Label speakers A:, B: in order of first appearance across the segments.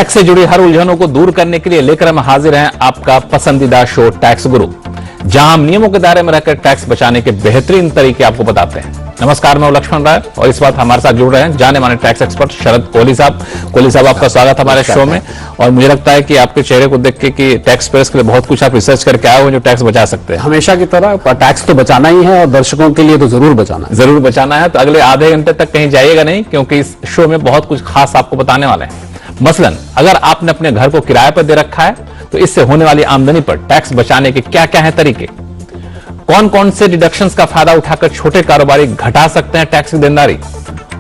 A: Tax से जुड़ी हर उलझनों को दूर करने के लिए लेकर हम हाजिर हैं आपका पसंदीदा शो टैक्स गुरु, जहां हम नियमों के दायरे में रहकर टैक्स बचाने के बेहतरीन तरीके आपको बताते हैं। नमस्कार, मैं लक्ष्मण राय और इस बात हमारे साथ जुड़ रहे हैं जाने माने टैक्स एक्सपर्ट शरद कोहली साहब। कोहली साहब, आपका स्वागत है हमारे शो में। और मुझे लगता है कि आपके चेहरे को देख के कि टैक्स पेयर्स के लिए बहुत कुछ आप रिसर्च करके आए हो जो टैक्स बचा सकते हैं।
B: हमेशा की तरह टैक्स तो बचाना ही है और दर्शकों के लिए तो जरूर बचाना है।
A: तो अगले आधे घंटे तक कहीं जाइएगा नहीं, क्योंकि इस शो में बहुत कुछ खास आपको बताने वाले हैं। मसलन अगर आपने अपने घर को किराए पर दे रखा है तो इससे होने वाली आमदनी पर टैक्स बचाने के क्या क्या है तरीके, कौन कौन से डिडक्शंस का फायदा उठाकर छोटे कारोबारी घटा सकते हैं टैक्स की देनदारी,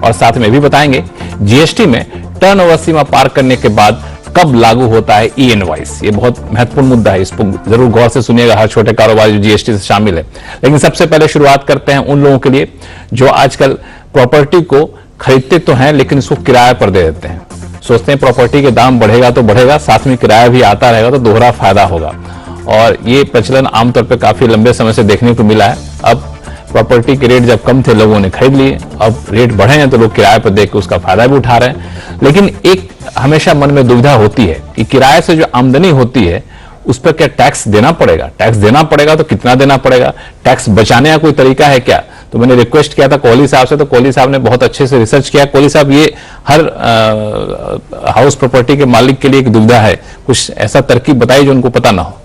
A: और साथ में भी बताएंगे जीएसटी में टर्नओवर सीमा पार करने के बाद कब लागू होता है ई इनवॉइस। ये बहुत महत्वपूर्ण मुद्दा है, इसको जरूर गौर से सुनिएगा हर छोटे कारोबारी जो जीएसटी से शामिल है। लेकिन सबसे पहले शुरुआत करते हैं उन लोगों के लिए जो आजकल प्रॉपर्टी को खरीदते तो हैं लेकिन इसको किराए पर दे देते हैं। सोचते हैं प्रॉपर्टी के दाम बढ़ेगा तो बढ़ेगा, साथ में किराया भी आता रहेगा तो दोहरा फायदा होगा। और ये प्रचलन आमतौर पर काफी लंबे समय से देखने को मिला है। अब प्रॉपर्टी के रेट जब कम थे लोगों ने खरीद लिए, अब रेट बढ़े हैं तो लोग किराए पर देकर उसका फायदा भी उठा रहे हैं। लेकिन एक हमेशा मन में दुविधा होती है कि किराए से जो आमदनी होती है उस पर क्या टैक्स देना पड़ेगा, टैक्स देना पड़ेगा तो कितना देना पड़ेगा, टैक्स बचाने का कोई तरीका है क्या। तो मैंने रिक्वेस्ट किया था कोहली साहब से, तो कोहली साहब ने बहुत अच्छे से रिसर्च किया। कोहली साहब, ये हर हाउस प्रॉपर्टी के मालिक के लिए एक दुविधा है, कुछ ऐसा तरकीब बताइए जो उनको पता ना हो।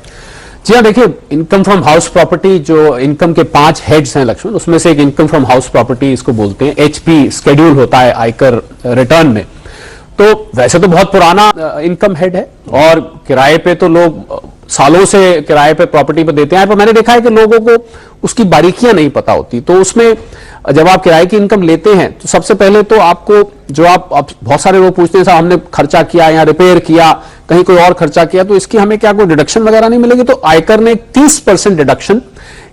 B: जी हाँ, देखिए, इनकम फ्रॉम हाउस प्रॉपर्टी, जो इनकम के 5 हेड्स हैं लक्ष्मण, उसमें से एक इनकम फ्रॉम हाउस प्रॉपर्टी इसको बोलते हैं। एचपी शेड्यूल होता है आयकर रिटर्न में। तो वैसे तो बहुत पुराना इनकम हेड है और किराए पे तो लोग सालों से किराए पे प्रॉपर्टी पे देते हैं, पर मैंने देखा है कि लोगों को उसकी बारीकियां नहीं पता होती। तो उसमें जब आप किराए की इनकम लेते हैं तो सबसे पहले तो आपको जो आप बहुत सारे लोग पूछते हैं साहब हमने खर्चा किया या रिपेयर किया, कहीं कोई और खर्चा किया, तो इसकी हमें क्या कोई डिडक्शन वगैरह नहीं मिलेगी। तो आयकर ने 30% डिडक्शन,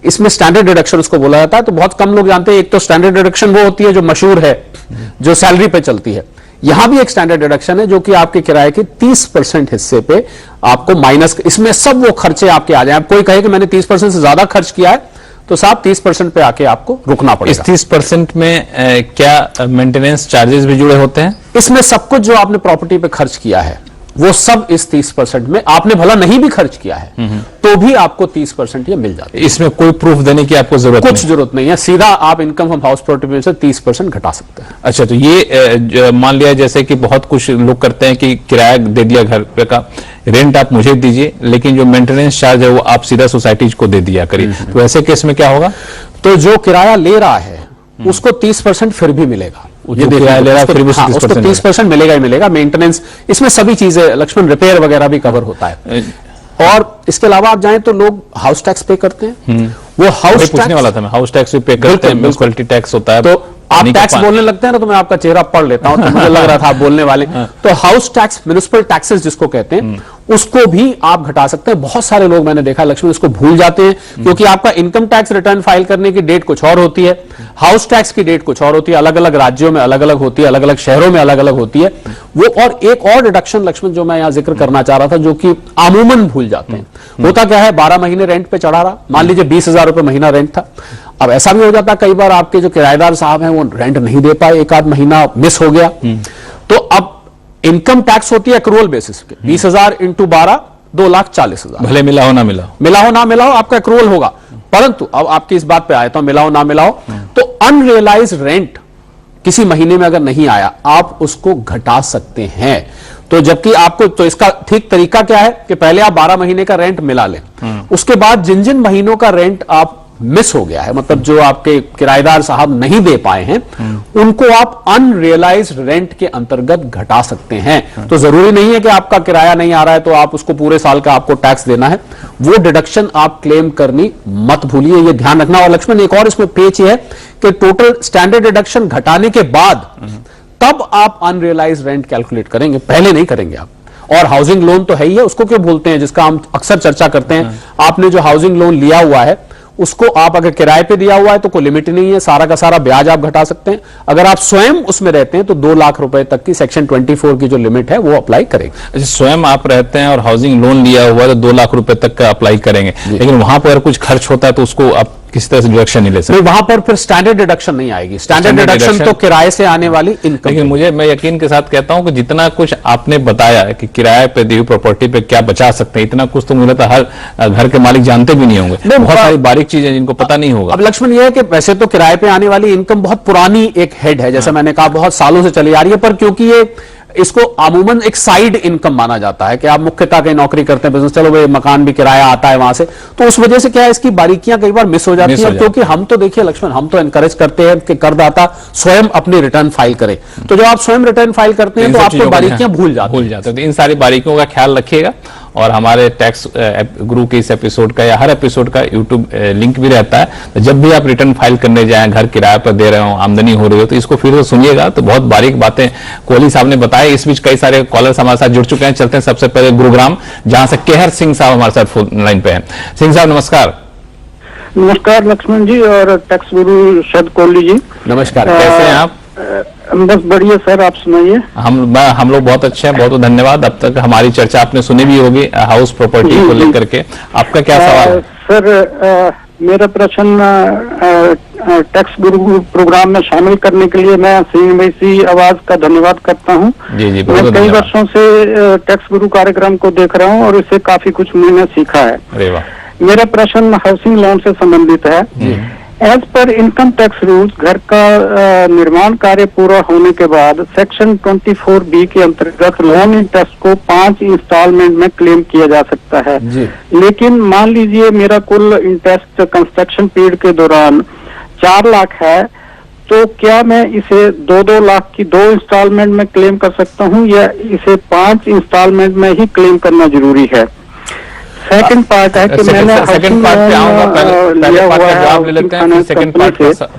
B: इसमें स्टैंडर्ड डिडक्शन उसको बोला जाता है। तो बहुत कम लोग जानते हैं। एक तो स्टैंडर्ड डिडक्शन वो होती है जो मशहूर है, जो सैलरी पे चलती है। यहां भी एक स्टैंडर्ड डिडक्शन है जो कि आपके किराए के 30% हिस्से पे आपको माइनस, इसमें सब वो खर्चे आपके आ जाए। आप कोई कहे कि मैंने 30% से ज्यादा खर्च किया है तो साहब 30% पे आके आपको रुकना पड़ेगा।
A: इस 30% में क्या मेंटेनेंस चार्जेस भी जुड़े होते हैं?
B: इसमें सब कुछ जो आपने प्रॉपर्टी पे खर्च किया है वो सब इस 30% में, आपने भला नहीं भी खर्च किया है तो भी आपको 30% ये मिल जाता है।
A: इसमें कोई प्रूफ देने की आपको
B: जरूरत नहीं है, सीधा आप इनकम फ्रॉम हाउस प्रॉपर्टी से 30% घटा सकते हैं।
A: अच्छा, तो ये मान लिया जैसे कि बहुत कुछ लोग करते हैं कि किराया दे दिया घर पे का, रेंट आप मुझे दीजिए लेकिन जो मेंटेनेंस चार्ज है वो आप सीधा सोसाइटी को दे दिया करिए। तो ऐसे केस में क्या होगा?
B: तो जो किराया ले रहा है उसको 30% फिर भी मिलेगा।
A: ये किराया ले रहा है फिर भी
B: उसको 30% मिलेगा ही मिलेगा। मेंटेनेंस, इसमें सभी चीजें लक्ष्मण, रिपेयर वगैरह भी कवर होता है। और इसके अलावा आप जाएं तो लोग हाउस टैक्स पे करते हैं। वो हाउस
A: पूछने वाला था मैं, हाउस टैक्स भी पे करते हैं, म्युनिसिपैलिटी टैक्स होता है।
B: तो आप टैक्स बोलने लगते हैं ना तो मैं आपका चेहरा पढ़ लेता हूं, तो मुझे लग रहा था आप बोलने वाले। तो हाउस टैक्स, म्युनिसिपल टैक्सेस जिसको कहते हैं, उसको भी आप घटा सकते हैं। बहुत सारे लोग मैंने देखा लक्ष्मण इसको भूल जाते हैं, क्योंकि आपका इनकम टैक्स रिटर्न फाइल करने की डेट कुछ और होती है, हाउस टैक्स की डेट कुछ और होती है। अलग अलग राज्यों में अलग अलग होती है, अलग अलग शहरों में अलग अलग होती है वो। और एक और डिडक्शन लक्ष्मण जो मैं यहां जिक्र करना चाह रहा था, जो कि आमूमन भूल जाते हैं। होता क्या है, 12 महीने रेंट पे चढ़ा रहा, मान लीजिए 20,000 रुपए महीना रेंट था। अब ऐसा भी हो जाता है कई बार आपके जो किराएदार साहब हैं वो रेंट नहीं दे पाए, एक आध महीना मिस हो गया। तो अब इनकम टैक्स होती है एक्रूअल बेसिस पे, 20,000 इंटू 12, 2,40,000।
A: भले मिला हो ना मिला हो आपका एक्रूअल होगा। परंतु अब आपकी इस बात पे आया तो मिलाओ ना मिलाओ, तो अनरियलाइज्ड रेंट किसी महीने में अगर नहीं आया आप उसको घटा सकते हैं। तो जबकि आपको, तो इसका ठीक तरीका क्या है कि पहले आप 12 महीने का रेंट मिला लें, उसके बाद जिन जिन महीनों का रेंट आप मिस हो गया है, मतलब जो आपके किराएदार साहब नहीं दे पाए हैं, उनको आप अनरियलाइज्ड रेंट के अंतर्गत घटा सकते हैं। तो जरूरी नहीं है कि आपका किराया नहीं आ रहा है तो आप उसको पूरे साल का आपको टैक्स देना है। वो डिडक्शन आप क्लेम करनी मत भूलिए, ये ध्यान रखना। और लक्ष्मण, एक और इसमें पेच है कि टोटल स्टैंडर्ड डिडक्शन घटाने के बाद तब आप अनरियलाइज्ड रेंट कैलकुलेट करेंगे, पहले नहीं करेंगे आप। और हाउसिंग लोन तो है ही है, उसको क्यों भूलते हैं, जिसका हम अक्सर चर्चा करते हैं। आपने जो हाउसिंग लोन लिया हुआ है उसको आप अगर किराए पे दिया हुआ है तो कोई लिमिट नहीं है, सारा का सारा ब्याज आप घटा सकते हैं। अगर आप स्वयं उसमें रहते हैं तो 2 लाख रुपए तक की सेक्शन 24 की जो लिमिट है वो अप्लाई करेंगे। अच्छा, स्वयं आप रहते हैं और हाउसिंग लोन लिया हुआ है तो 2 लाख रुपए तक का अप्लाई करेंगे, लेकिन वहां पर अगर कुछ खर्च होता है तो उसको आप किसी तरह से डिडक्शन नहीं ले सकते।
B: वहां पर फिर स्टैंडर्ड डिडक्शन नहीं आएगी। स्टैंडर्ड डिडक्शन तो किराए से आने वाली इनकम।
A: लेकिन मैं यकीन के साथ कहता हूं कि जितना कुछ आपने बताया कि किराए पे दी हुई प्रॉपर्टी पे क्या बचा सकते हैं, इतना कुछ तो मुझे लगता है हर घर के मालिक जानते भी नहीं होंगे। बहुत सारी बारीक चीजें जिनको पता नहीं होगा।
B: अब लक्ष्मण, यह है कि वैसे तो किराए पे आने वाली इनकम बहुत पुरानी एक हेड है, जैसे मैंने कहा बहुत सालों से चली आ रही है, पर क्योंकि ये इसको अमूमन एक साइड इनकम माना जाता है कि आप मुख्यतः कहीं नौकरी करते हैं, बिजनेस, चलो भाई मकान भी किराया आता है वहां से, तो उस वजह से क्या है इसकी बारीकियां कई बार मिस हो जाती हैं। क्योंकि हम तो देखिए लक्ष्मण, हम तो एनकरेज करते हैं कि करदाता स्वयं अपनी रिटर्न फाइल करे। तो जब आप स्वयं रिटर्न फाइल करते हैं तो आपको बारीकियां भूल जाते हैं।
A: तो इन सारी बारीकियों का ख्याल रखिएगा। और हमारे टैक्स गुरु के इस एपिसोड का या हर एपिसोड का यूट्यूब लिंक भी रहता है, तो जब भी आप रिटर्न फाइल करने जाएं, घर किराए पर दे रहे हो, आमदनी हो रही हो, तो इसको फिर से सुनिएगा। तो बहुत बारीक बातें कोहली साहब ने बताया। इस बीच कई सारे कॉलर्स हमारे साथ जुड़ चुके हैं। चलते हैं सबसे पहले गुरुग्राम, जहां से केहर सिंह साहब हमारे साथ फोन लाइन पे हैं। सिंह साहब नमस्कार।
C: नमस्कार लक्ष्मण जी और टैक्स गुरु शरद कोहली जी।
B: नमस्कार,
A: कैसे हैं आप?
C: बस बढ़िया सर, आप सुनाइए।
A: हम लोग बहुत अच्छे हैं, बहुत बहुत धन्यवाद। अब तक हमारी चर्चा आपने सुनी भी होगी हाउस प्रॉपर्टी को लेकर के। आपका क्या सवाल है?
C: सर मेरा प्रश्न टैक्स गुरु प्रोग्राम में शामिल करने के लिए मैं सिंह वैसी आवाज का धन्यवाद करता हूँ।
A: जी जी,
C: मैं कई वर्षों से टैक्स गुरु कार्यक्रम को देख रहा हूँ और इससे काफी कुछ मैंने सीखा है।
A: अरे वाह।
C: मेरा प्रश्न हाउसिंग लोन से संबंधित है। As per income tax rules, घर का निर्माण कार्य पूरा होने के बाद सेक्शन 24B के अंतर्गत लोन इंटरेस्ट को 5 इंस्टॉलमेंट में क्लेम किया जा सकता है। लेकिन मान लीजिए मेरा कुल इंटरेस्ट कंस्ट्रक्शन पीरियड के दौरान 4 लाख है, तो क्या मैं इसे 2-2 लाख की 2 इंस्टॉलमेंट में क्लेम कर सकता हूँ या इसे 5 इंस्टॉलमेंट में ही क्लेम करना जरूरी है? सेकंड पार्ट है कि मैंने
A: सेकंड पार्ट पे आऊंगा, पहले पार्ट का जवाब ले लेते हैं,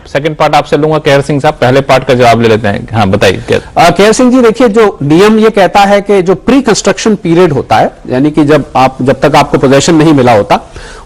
A: सेकंड पार्ट आपसे लूंगा केहर सिंह साहब। पहले पार्ट का जवाब ले लेते हैं। हाँ बताइए
B: केहर सिंह जी। देखिए, जो नियम ये कहता है कि जो प्री कंस्ट्रक्शन पीरियड होता है, यानी कि जब तक आपको पोजेशन नहीं मिला होता,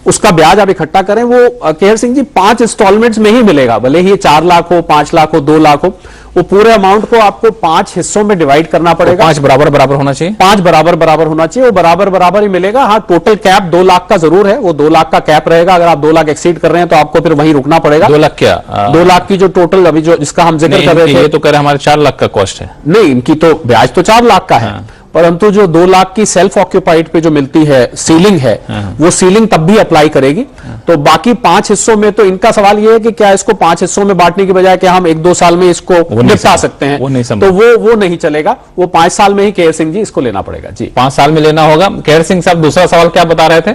B: उसका ब्याज आप इकट्ठा करें, वो केहर सिंह जी 5 इंस्टॉलमेंट्स में ही मिलेगा। भले ही 4 लाख हो, 5 लाख हो, 2 लाख हो, वो पूरे अमाउंट को आपको 5 हिस्सों में डिवाइड करना पड़ेगा।
A: 5 बराबर होना चाहिए।
B: 5 बराबर होना चाहिए। वो बराबर ही मिलेगा। हाँ, टोटल कैप 2 लाख का जरूर है, वो 2 लाख का कैप रहेगा। अगर आप 2 लाख एक्सीड कर रहे हैं तो आपको फिर वहीं रुकना पड़ेगा।
A: 2 लाख क्या?
B: 2 लाख की जो टोटल अभी जो जिसका हम जिक्र कर रहे थे,
A: ये तो कह रहे हमारे 4 लाख का कॉस्ट है।
B: नहीं, इनकी तो ब्याज तो 4 लाख का है। परंतु जो 2 लाख की सेल्फ ऑक्यूपाइड पे जो मिलती है सीलिंग है, वो सीलिंग तब भी अप्लाई करेगी। तो बाकी 5 हिस्सों में, तो इनका सवाल ये है कि क्या इसको 5 हिस्सों में बांटने की बजाय क्या हम 1-2 साल में इसको निपटा सकते हैं? तो वो नहीं चलेगा। वो 5 साल में ही केहर सिंह जी इसको लेना पड़ेगा। जी,
A: 5 साल में लेना होगा। केहर सिंह साहब, दूसरा सवाल क्या बता रहे थे?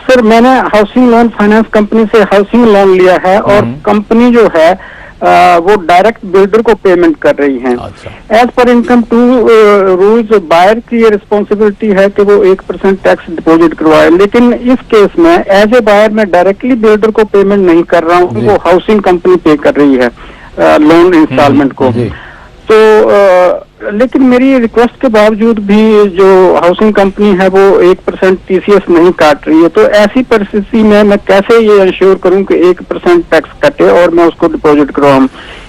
C: सर मैंने हाउसिंग लोन फाइनेंस कंपनी से हाउसिंग लोन लिया है और कंपनी जो है वो डायरेक्ट बिल्डर को पेमेंट कर रही है। As per income to rules, buyer की ये रिस्पॉन्सिबिलिटी है कि वो 1% टैक्स डिपॉजिट करवाए। लेकिन इस केस में एज ए बायर मैं डायरेक्टली बिल्डर को पेमेंट नहीं कर रहा हूँ, वो हाउसिंग कंपनी पे कर रही है लोन इंस्टॉलमेंट को। तो लेकिन मेरी रिक्वेस्ट के बावजूद भी जो हाउसिंग कंपनी है वो 1% TCS नहीं काट रही है। तो ऐसी परिस्थिति में मैं कैसे ये इंश्योर करूं कि 1% टैक्स कटे और मैं उसको डिपॉजिट करवाऊं?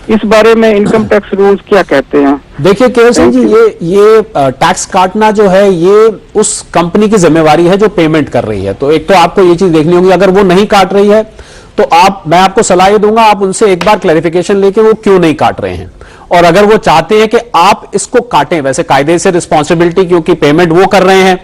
C: इस बारे में इनकम टैक्स रूल्स क्या कहते हैं?
B: देखिए केहर सिंह जी, ये टैक्स काटना जो है ये उस कंपनी की जिम्मेवारी है जो पेमेंट कर रही है। तो एक तो आपको ये चीज देखनी होगी, अगर वो नहीं काट रही है तो मैं आपको सलाह ये दूंगा, आप उनसे एक बार क्लैरिफिकेशन लेके वो क्यों नहीं काट रहे हैं। और अगर वो चाहते हैं कि आप इसको काटें, वैसे कायदे से रिस्पॉन्सिबिलिटी, क्योंकि पेमेंट वो कर रहे हैं,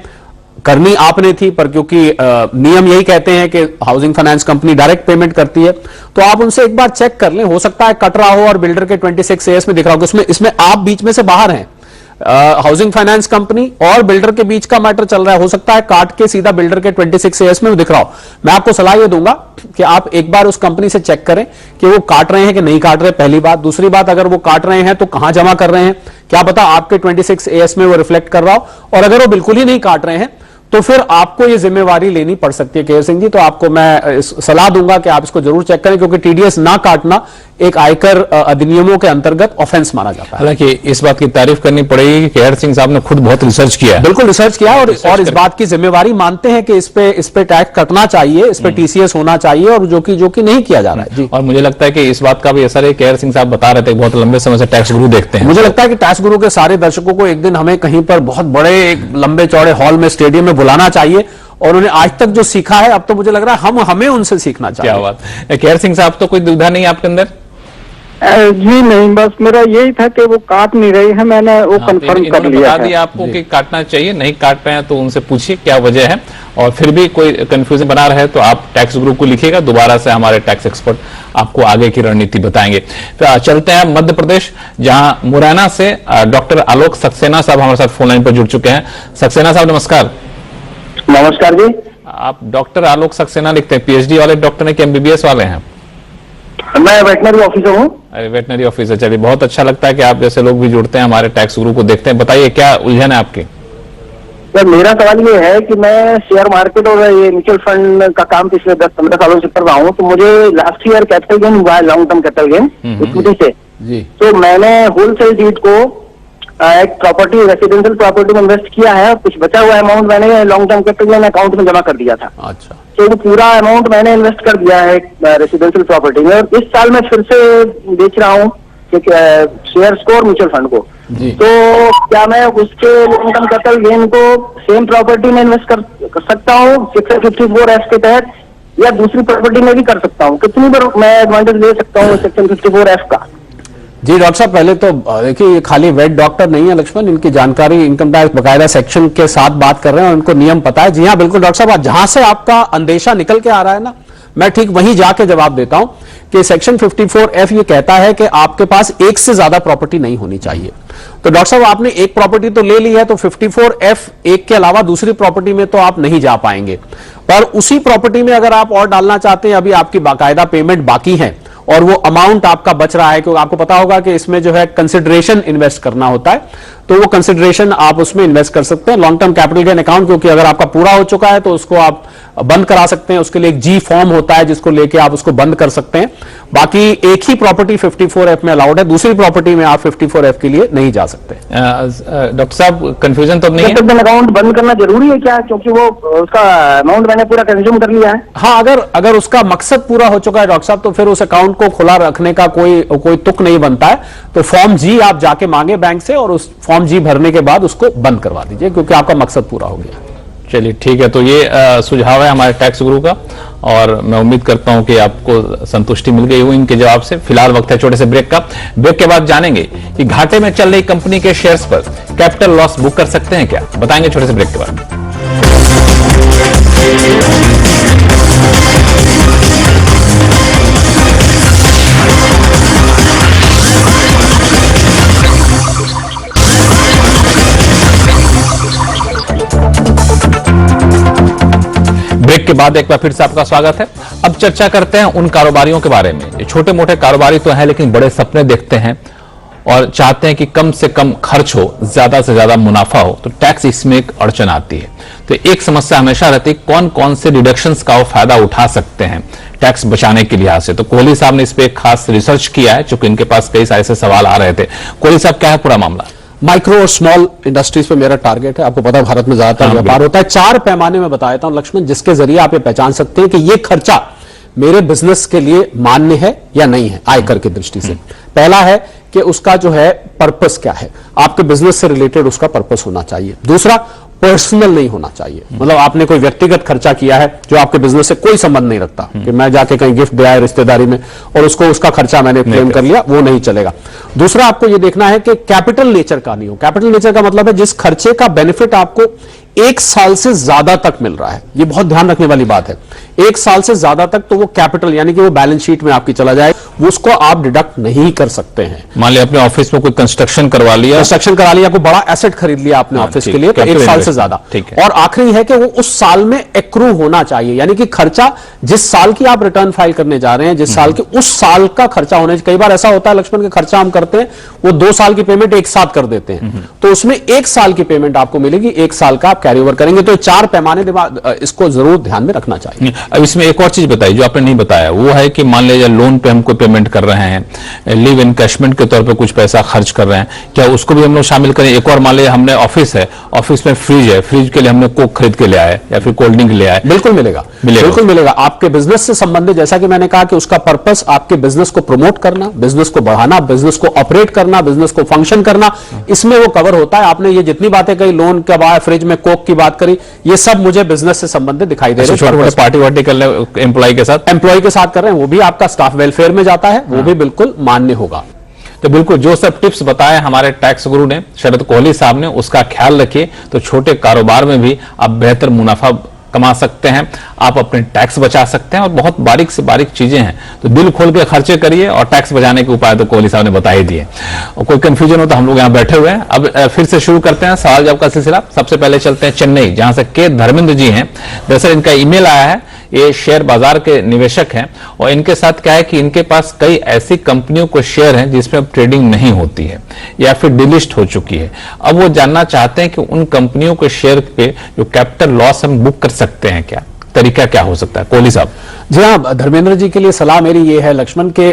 B: करनी आपने थी, पर क्योंकि नियम यही कहते हैं कि housing finance company direct payment करती है, तो आप उनसे एक बार चेक कर लें। हो सकता है कट रहा हो और बिल्डर के 26AS में दिख रहा हो, इसमें आप बीच में से बाहर हैं। हाउसिंग फाइनेंस कंपनी और बिल्डर के बीच का मैटर चल रहा है, हो सकता है काट के सीधा बिल्डर के 26AS में दिख रहा हो। मैं आपको सलाह ये दूंगा कि आप एक बार उस कंपनी से चेक करें कि वो काट रहे हैं कि नहीं काट रहे, पहली बात। दूसरी बात, अगर वो काट रहे हैं तो कहां जमा कर रहे हैं, क्या पता आपके 26AS में वो रिफ्लेक्ट कर रहा हो। और अगर वो बिल्कुल ही नहीं काट रहे हैं तो फिर आपको ये जिम्मेवारी लेनी पड़ सकती है केहर सिंह जी। तो आपको मैं सलाह दूंगा कि आप इसको जरूर चेक करें, क्योंकि TDS ना काटना एक आयकर अधिनियमों के अंतर्गत ऑफेंस माना जाता है।
A: हालांकि इस बात की तारीफ करनी पड़ेगी कि केहर सिंह साहब ने खुद बहुत रिसर्च किया है।
B: बिल्कुल रिसर्च किया और इस बात की जिम्मेवारी मानते हैं कि इस पे टैक्स कटना चाहिए, इस पे TCS होना चाहिए, और जो कि नहीं किया जा रहा है। जी,
A: और मुझे लगता है कि इस बात का भी असर है। केहर सिंह साहब बता रहे थे बहुत लंबे समय से टैक्स गुरु देखते हैं।
B: मुझे लगता है कि टैक्स गुरु के सारे दर्शकों को एक दिन हमें कहीं पर बहुत बड़े एक लंबे चौड़े हॉल में, स्टेडियम में बुलाना चाहिए और उन्होंने आज तक जो सीखा है, अब तो मुझे लग रहा है हमें उनसे सीखना चाहिए।
A: क्या बात। केयर सिंह साहब, तो कोई दुविधा नहीं है आपके अंदर?
C: जी नहीं, बस मेरा यही था कि वो काट नहीं रही है, मैंने वो कंफर्म कर लिया
A: बता दिया आपको कि काटना चाहिए, नहीं काट पाए तो उनसे पूछिए क्या वजह है, और फिर भी कोई कंफ्यूजन बना रहे तो आप टैक्स ग्रुप को लिखिएगा, दोबारा से हमारे टैक्स एक्सपर्ट आपको आगे की रणनीति बताएंगे। फिर चलते हैं मध्य प्रदेश, जहां मुरैना से डॉक्टर आलोक सक्सेना साहब हमारे साथ फोन लाइन पर जुड़ चुके हैं। सक्सेना साहब नमस्कार।
D: नमस्कार जी।
A: आप डॉक्टर आलोक सक्सेना लिखते हैं, पीएचडी वाले डॉक्टर हैं कि एमबीबीएस वाले हैं?
D: मैं वेटनरी ऑफिसर हूँ।
A: अरे वेटनरी ऑफिसर, चलिए बहुत अच्छा लगता है कि आप जैसे लोग भी जुड़ते हैं, हमारे टैक्स गुरु को देखते हैं। बताइए क्या उलझन है आपकी?
D: सर मेरा सवाल ये है कि मैं शेयर मार्केट और ये म्यूचुअल फंड का काम पिछले 10-15 सालों से कर रहा हूँ। तो मुझे लास्ट ईयर कैपिटल गेन हुआ है, long term capital gain equity से
B: जी।
D: तो मैंने होलसेल डीड को एक प्रॉपर्टी, रेसिडेंशियल प्रॉपर्टी में इन्वेस्ट किया है, कुछ बचा हुआ अमाउंट मैंने long term capital gain account में जमा कर दिया था।
B: अच्छा।
D: तो वो पूरा अमाउंट मैंने इन्वेस्ट कर दिया है रेसिडेंशियल प्रॉपर्टी में, और इस साल मैं फिर से बेच रहा हूँ शेयर्स को और म्यूचुअल फंड को। तो क्या मैं उसके लॉन्ग टर्म कैपिटल गेन को सेम प्रॉपर्टी में इन्वेस्ट कर सकता हूँ सेक्शन 54F के तहत, या दूसरी प्रॉपर्टी में भी कर सकता हूँ? कितनी बार मैं एडवांटेज ले सकता हूँ सेक्शन 54F का?
B: जी डॉक्टर साहब, पहले तो देखिए ये खाली वेट डॉक्टर नहीं है लक्ष्मण, इनकी जानकारी इनकम टैक्स बकायदा सेक्शन के साथ बात कर रहे हैं और उनको नियम पता है। जी हाँ बिल्कुल डॉक्टर साहब, जहां से आपका अंदेशा निकल के आ रहा है ना, मैं ठीक वहीं जाके जवाब देता हूं कि सेक्शन 54F ये कहता है कि आपके पास एक से ज्यादा प्रॉपर्टी नहीं होनी चाहिए। तो डॉक्टर साहब आपने एक प्रॉपर्टी तो ले ली है, तो 54F एक के अलावा दूसरी प्रॉपर्टी में तो आप नहीं जा पाएंगे, पर उसी प्रॉपर्टी में अगर आप और डालना चाहते हैं, अभी आपकी बाकायदा पेमेंट बाकी है और वो अमाउंट आपका बच रहा है, क्योंकि आपको पता होगा कि इसमें जो है कंसिडरेशन इन्वेस्ट करना होता है, तो वो कंसिडरेशन आप उसमें इन्वेस्ट कर सकते हैं long term capital gain account, क्योंकि अगर आपका पूरा हो चुका है तो उसको आप बंद करा सकते हैं। उसके लिए एक जी फॉर्म होता है जिसको लेके आप उसको बंद कर सकते हैं। बाकी एक ही प्रॉपर्टी 54F में अलाउड है, दूसरी प्रॉपर्टी में आप 54F के लिए नहीं जा सकते।
A: डॉक्टर साहब कंफ्यूजन तो नहीं है?
D: अकाउंट बंद करना जरूरी है क्या, क्योंकि वो उसका अमाउंट मैंने पूरा कंज्यूम कर लिया है?
B: हाँ, अगर उसका मकसद पूरा हो चुका है डॉक्टर साहब, तो फिर उस अकाउंट को खुला रखने का कोई तुक नहीं बनता है। तो फॉर्म जी आप जाके मांगे बैंक से और उस फॉर्म जी भरने के बाद उसको बंद करवा दीजिए, क्योंकि आपका मकसद पूरा हो गया।
A: चलिए ठीक है, तो ये सुझाव है हमारे टैक्स गुरु का, और मैं उम्मीद करता हूं कि आपको संतुष्टि मिल गई हो इनके जवाब से। फिलहाल वक्त है छोटे से ब्रेक का। ब्रेक के बाद जानेंगे कि घाटे में चल रही कंपनी के शेयर्स पर कैपिटल लॉस बुक कर सकते हैं क्या, बताएंगे छोटे से ब्रेक के बाद। ब्रेक के बाद एक बार फिर से आपका स्वागत है। अब चर्चा करते हैं उन कारोबारियों के बारे में, छोटे मोटे कारोबारी तो हैं लेकिन बड़े सपने देखते हैं और चाहते हैं कि कम से कम खर्च हो, ज्यादा से ज्यादा मुनाफा हो, तो टैक्स इसमें एक अड़चन आती है। तो एक समस्या हमेशा रहती है, कौन कौन से डिडक्शंस का वो फायदा उठा सकते हैं टैक्स बचाने के लिहाज से। तो कोहली साहब ने इस पे एक खास रिसर्च किया है, चूंकि इनके पास कई ऐसे सवाल आ रहे थे। कोहली साहब, क्या है पूरा मामला?
B: माइक्रो और स्मॉल इंडस्ट्रीज पे मेरा टारगेट है। आपको पता है भारत में ज्यादातर व्यापार होता है। 4 पैमाने में बता देता हूं लक्ष्मण, जिसके जरिए आप ये पहचान सकते हैं कि ये खर्चा मेरे बिजनेस के लिए मान्य है या नहीं है आयकर की दृष्टि से। पहला है कि उसका जो है पर्पस क्या है, आपके बिजनेस से रिलेटेड उसका पर्पस होना चाहिए। दूसरा, पर्सनल नहीं होना चाहिए, मतलब आपने कोई व्यक्तिगत खर्चा किया है जो आपके बिजनेस से कोई संबंध नहीं रखता, कि मैं जाके कहीं गिफ्ट दिया है रिश्तेदारी में और उसका खर्चा मैंने क्लेम कर लिया, वो नहीं चलेगा। दूसरा, आपको ये देखना है कि कैपिटल नेचर का नहीं हो। कैपिटल नेचर का मतलब है जिस खर्चे का बेनिफिट आपको 1 साल से ज्यादा तक मिल रहा है। ये बहुत ध्यान रखने वाली बात है। 1 साल से ज्यादा तक तो वो कैपिटल यानी कि वो बैलेंस शीट में आपकी चला जाए, वो उसको आप डिडक्ट नहीं कर सकते हैं।
A: मान लिया अपने ऑफिस में कोई कंस्ट्रक्शन करवा लिया,
B: कोई बड़ा एसेट खरीद लिया आपने ऑफिस के लिए, तो 1 साल से ज्यादा। और आखिरी है कि वो उस साल में एक्रू होना चाहिए, यानी कि खर्चा जिस साल की आप रिटर्न फाइल करने जा रहे हैं, जिस साल के उस साल का खर्चा होना चाहिए। कई बार ऐसा होता है लक्ष्मण के खर्चा हम करते हैं, वो 2 साल की पेमेंट एक साथ कर देते हैं, तो उसमें 1 साल की पेमेंट आपको मिलेगी, 1 साल का आप कैरी ओवर करेंगे। तो 4 पैमाने इसको जरूर ध्यान में रखना चाहिए।
A: अब इसमें एक और चीज बताइए जो आपने नहीं बताया, वो है कि मान लीजिए लोन पे हम कोई पेमेंट कर रहे हैं, लीव इनकैशमेंट के तौर पे कुछ पैसा खर्च कर रहे हैं, क्या उसको भी हम लोग शामिल करें? एक और मान लीजिए हमने ऑफिस है, ऑफिस में फ्रिज है, फ्रिज के लिए हमने कोक खरीद के ले आए या फिर कोल्ड ड्रिंक ले आए,
B: बिल्कुल मिलेगा, बिल्कुल मिलेगा। आपके बिजनेस से संबंधित, जैसा कि मैंने कहा कि उसका पर्पस आपके बिजनेस को प्रमोट करना, बिजनेस को बढ़ाना, बिजनेस को ऑपरेट करना, बिजनेस को फंक्शन करना, इसमें वो कवर होता है। आपने ये जितनी बातें कही, लोन कब आए, फ्रिज में कोक की बात करी, ये सब मुझे बिजनेस से संबंधित दिखाई दे रहे हैं।
A: छोटे मोटे पार्टी वार्टी कर ले एम्प्लॉय के साथ,
B: कर रहे हैं, वो भी आपका स्टाफ वेलफेयर में जाता है, वो भी बिल्कुल मान्य होगा।
A: तो बिल्कुल जो सब टिप्स बताए हमारे टैक्स गुरु ने, शरद कोहली साहब ने, उसका ख्याल रखिए तो छोटे कारोबार में भी आप बेहतर मुनाफा कमा सकते हैं, आप अपने टैक्स बचा सकते हैं, और बहुत बारीक से बारीक चीजें हैं। तो दिल खोल के खर्चे करिए, और टैक्स बचाने के उपाय तो कोहली साहब ने बता ही दिए। और कोई कंफ्यूजन हो तो हम लोग यहाँ बैठे हुए हैं। अब फिर से शुरू करते हैं सवाल जवाब का सिलसिला। सबसे पहले चलते हैं चेन्नई, जहां से के धर्मेंद्र जी हैं। दरअसल इनका ईमेल आया है, ये शेयर बाजार के निवेशक हैं, और इनके साथ क्या है कि इनके पास कई ऐसी कंपनियों को शेयर हैं जिसमें अब ट्रेडिंग नहीं होती है या फिर डिलिस्ट हो चुकी है। अब वो जानना चाहते हैं कि उन कंपनियों के शेयर पे जो कैपिटल लॉस हम बुक कर सकते हैं, क्या तरीका क्या हो सकता है? कोहली साहब।
B: जी हाँ, धर्मेंद्र जी के लिए सलाह मेरी ये है लक्ष्मण, के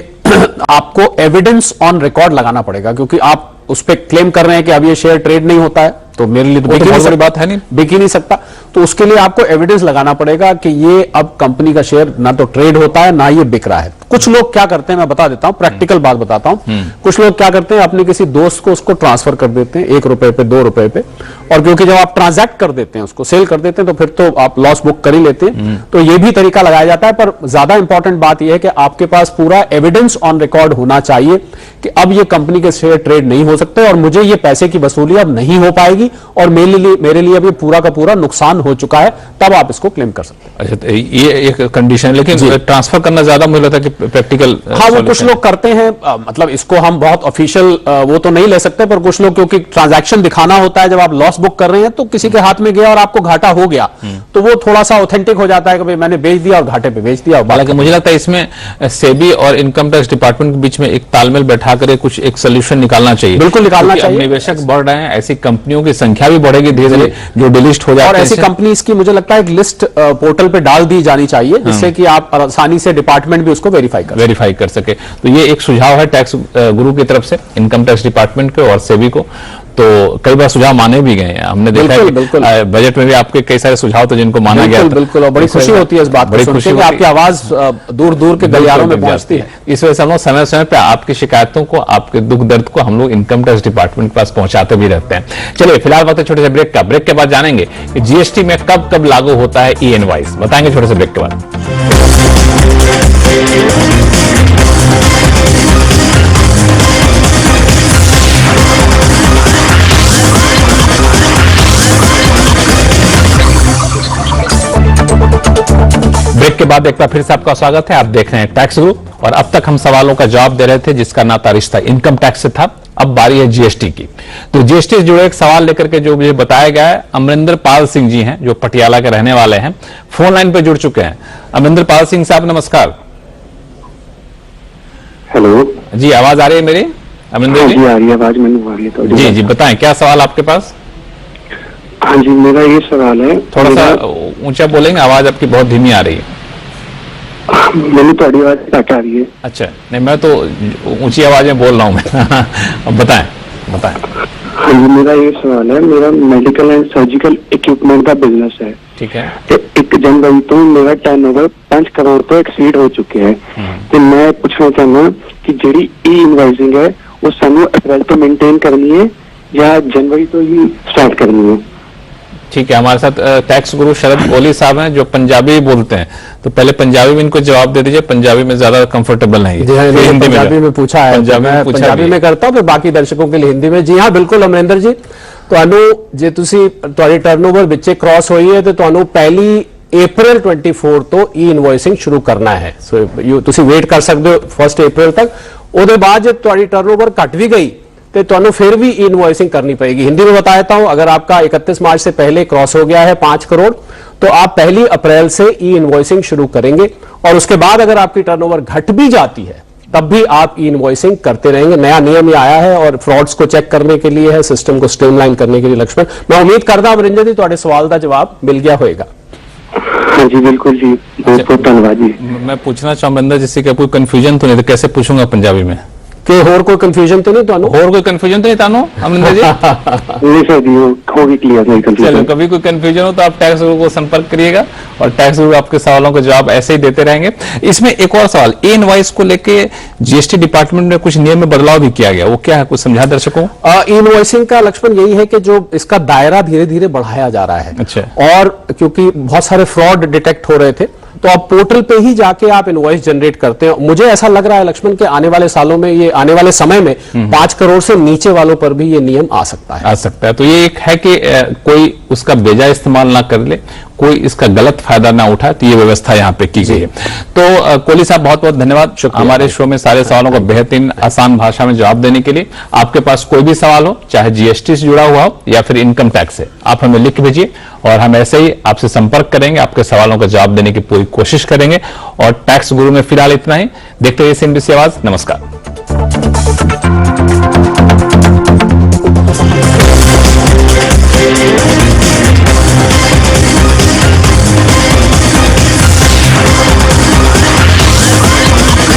B: आपको एविडेंस ऑन रिकॉर्ड लगाना पड़ेगा, क्योंकि आप उस पर क्लेम कर रहे हैं कि अब ये शेयर ट्रेड नहीं होता है, तो मेरे लिए तो
A: बहुत बड़ी बात है, नहीं
B: बिक ही नहीं सकता। तो उसके लिए आपको एविडेंस लगाना पड़ेगा कि ये अब कंपनी का शेयर ना तो ट्रेड होता है ना ये बिक रहा है। कुछ लोग क्या करते हैं, मैं बता देता हूं, प्रैक्टिकल बात बताता हूं। कुछ लोग क्या करते हैं, अपने किसी दोस्त को उसको ट्रांसफर कर देते हैं 1 रुपए पे, 2 रुपए पे, और क्योंकि जब आप ट्रांजैक्ट कर देते हैं, उसको सेल कर देते हैं, तो फिर तो आप लॉस बुक कर ही लेते हैं। तो ये भी तरीका लगाया जाता है, पर ज्यादा इंपॉर्टेंट बात यह है कि आपके पास पूरा एविडेंस ऑन रिकॉर्ड होना चाहिए कि अब ये कंपनी के शेयर ट्रेड नहीं हो सकते, और मुझे ये पैसे की वसूली अब नहीं हो पाएगी, और मेरे लिए अब ये पूरा का पूरा नुकसान हो चुका है, तब आप इसको क्लेम कर सकते हैं।
A: अच्छा, तो ये एक कंडीशन है, लेकिन ट्रांसफर करना ज्यादा मुझे लगता है कि प्रैक्टिकल।
B: हाँ, वो कुछ लोग करते हैं, मतलब इसको हम बहुत ऑफिशियल वो तो नहीं ले सकते, पर कुछ लोग, क्योंकि ट्रांजैक्शन दिखाना होता है, जब आप लॉस बुक कर रहे हैं तो किसी के हाथ में गया और आपको घाटा हो गया, तो वो थोड़ा सा ऑथेंटिक हो जाता है कि भाई मैंने बेच दिया और घाटे पे बेच दिया।
A: हालांकि मुझे लगता है इसमें सेबी और इनकम टैक्स डिपार्टमेंट के बीच में एक तालमेल बैठा कर कुछ एक सोल्यूशन निकालना चाहिए।
B: बिल्कुल निकालना चाहिए।
A: निवेशक बढ़ रहे हैं, ऐसी कंपनियों की संख्या भी बढ़ेगी धीरे धीरे जो डिलिस्ट हो जाती है,
B: और ऐसी कंपनीज की मुझे लगता है एक लिस्ट पोर्टल पे डाल दी जानी चाहिए, जिससे कि आप आसानी से डिपार्टमेंट भी उसको वेरीफाई कर सके।
A: तो ये एक सुझाव है टैक्स गुरु की तरफ से इनकम टैक्स डिपार्टमेंट को और सेबी को। तो कई बार सुझाव माने भी गए हैं, हमने देखा है कि बजट में भी आपके कई सारे सुझाव थे जिनको माना गया।
B: बिल्कुल, और बड़ी खुशी होती है इस बात को सुनकर कि आपकी आवाज दूर दूर के गलियारों में पहुंचती है।
A: इस वजह से हम लोग समय समय पर आपकी शिकायतों को, आपके दुख दर्द को हम लोग इनकम टैक्स डिपार्टमेंट के पास पहुंचाते भी रहते हैं। चलिए फिलहाल वक्त है छोटे से ब्रेक का। ब्रेक के बाद जानेंगे कि जीएसटी में कब कब लागू होता है ई इनवॉइस, बताएंगे छोटे से ब्रेक के बाद। ब्रेक के बाद एक बार फिर से आपका स्वागत है। आप देख रहे हैं टैक्स गुरु, और अब तक हम सवालों का जवाब दे रहे थे जिसका नाता रिश्ता इनकम टैक्स से था। अब बारी है जीएसटी की। तो जीएसटी से जुड़े एक सवाल लेकर के जो मुझे बताया गया है, अमरिंदर पाल सिंह जी हैं जो पटियाला के रहने वाले हैं, फोन लाइन पे जुड़ चुके हैं। अमरिंदर पाल सिंह साहब नमस्कार।
C: हेलो
A: जी, आवाज आ रही है मेरी? अमरिंदर जी
C: आ रही है आवाज, मैंने आ रही है।
A: जी जी, बताएं क्या सवाल आपके पास?
C: हाँ जी, मेरा ये सवाल है,
A: थोड़ा सा ऊंचा बोलेंगे, आवाज आपकी बहुत धीमी आ रही है।
C: मैंने तो आवाज घट आ रही है।
A: अच्छा, नहीं मैं तो ऊंची आवाज में बोल रहा हूँ मैं। अब बताएं।
C: हाँ जी, मेरा ये सवाल है, मेरा मेडिकल एंड सर्जिकल इक्विपमेंट का बिजनेस है।
A: ठीक है।
C: 1 जनवरी तो मेरा टर्नओवर 5 करोड़ तो एक्सीड हो चुके हैं। तो मैं पूछना चाहना कि जेडी ई इनवॉइसिंग है वो सानू अप्रैल तो मेंटेन करनी है या जनवरी तो ही स्टार्ट करनी है?
A: ठीक है, हमारे साथ टैक्स गुरु शरद कोहली साहब हैं जो पंजाबी बोलते हैं, तो पहले पंजाबी में इनको जवाब दे दीजिए। पंजाबी में ज्यादा कंफर्टेबल नहीं है।
B: पंजाबी में पूछा है, पंजाबी में करता हूं, फिर बाकी दर्शकों के लिए हिंदी में। जी हाँ, बिल्कुल अमरिंदर जी, ਤੁਹਾਨੂੰ ਜੇ ਤੁਸੀਂ ਤੁਹਾਡੀ ਟਰਨਓਵਰ ਵਿੱਚੇ ਕ੍ਰਾਸ ਹੋਈ ਹੈ ਤੇ ਤੁਹਾਨੂੰ ਪਹਿਲੀ April 24 ਤੋਂ ई ਇਨਵੋਇਸਿੰਗ ਸ਼ੁਰੂ ਕਰਨਾ ਹੈ। ਸੋ ਤੁਸੀਂ ਵੇਟ ਕਰ ਸਕਦੇ ਹੋ 1 April तक। ਉਹਦੇ ਬਾਅਦ ਜੇ ਤੁਹਾਡੀ ਟਰਨਓਵਰ ਘਟ ਵੀ ਗਈ तो ਤੁਹਾਨੂੰ फिर भी ई इनवॉइसिंग करनी पड़ेगी। हिंदी में बता देता हूं, अगर आपका 31 मार्च से पहले क्रॉस हो गया है 5 करोड़, तो आप 1 अप्रैल से ई इनवॉइसिंग शुरू करेंगे, और उसके बाद अगर आपकी टर्नओवर घट भी जाती है तब भी आप ई इनवॉइसिंग करते रहेंगे। नया नियम ये आया है और फ्रॉड्स को चेक करने के लिए है, सिस्टम को स्ट्रीमलाइन करने के लिए। लक्ष्मण, मैं उम्मीद करता हूं अमरिंदर जी ਤੁਹਾਡੇ सवाल का जवाब मिल गया होगा।
C: हाँ जी बिल्कुल जी, बहुत बहुत धन्यवाद जी।
A: मैं पूछना चाहूँ अमरिंदर जी से, कोई कंफ्यूजन तो नहीं? तो कैसे पूछूंगा पंजाबी में?
B: कि होर कोई कंफ्यूजन तो नहीं तानू?
A: और कोई कंफ्यूजन तो नहीं तानू अमरिंदर जी?
C: नहीं सर जी, हो भी क्लियर नहीं
A: चलो,
C: कंफ्यूजन।
A: कभी कोई कंफ्यूजन हो तो आप टैक्स गुरु को संपर्क करिएगा और टैक्स गुरु आपके सवालों के जवाब ऐसे ही देते रहेंगे। इसमें एक और सवाल, ई इनवॉइस को लेके जीएसटी डिपार्टमेंट में कुछ नियम में बदलाव भी किया गया, वो क्या है, कुछ समझा दर्शकों?
B: ई इनवॉइसिंग का लक्ष्मण यही है कि जो इसका दायरा धीरे धीरे बढ़ाया जा रहा है।
A: अच्छा।
B: और क्योंकि बहुत सारे फ्रॉड डिटेक्ट हो रहे थे, तो अब पोर्टल पे ही जाके आप इनवॉइस जनरेट करते हैं। मुझे ऐसा लग रहा है लक्ष्मण के आने वाले सालों में, ये आने वाले समय में 5 करोड़ से नीचे वालों पर भी ये नियम आ सकता है।
A: आ सकता है। तो ये एक है कि कोई उसका बेजा इस्तेमाल ना कर ले, कोई इसका गलत फायदा ना उठाए, तो ये व्यवस्था यहाँ पे की गई है। तो कोहली साहब, बहुत बहुत धन्यवाद हमारे शो में सारे सवालों का बेहतरीन आसान भाषा में जवाब देने के लिए। आपके पास कोई भी सवाल हो, चाहे जीएसटी से जुड़ा हुआ हो या फिर इनकम टैक्स से, आप हमें लिख भेजिए और हम ऐसे ही आपसे संपर्क करेंगे, आपके सवालों का जवाब देने की पूरी कोशिश करेंगे। और टैक्स गुरु में फिलहाल इतना ही। देखते रहिए CNBC आवाज। नमस्कार।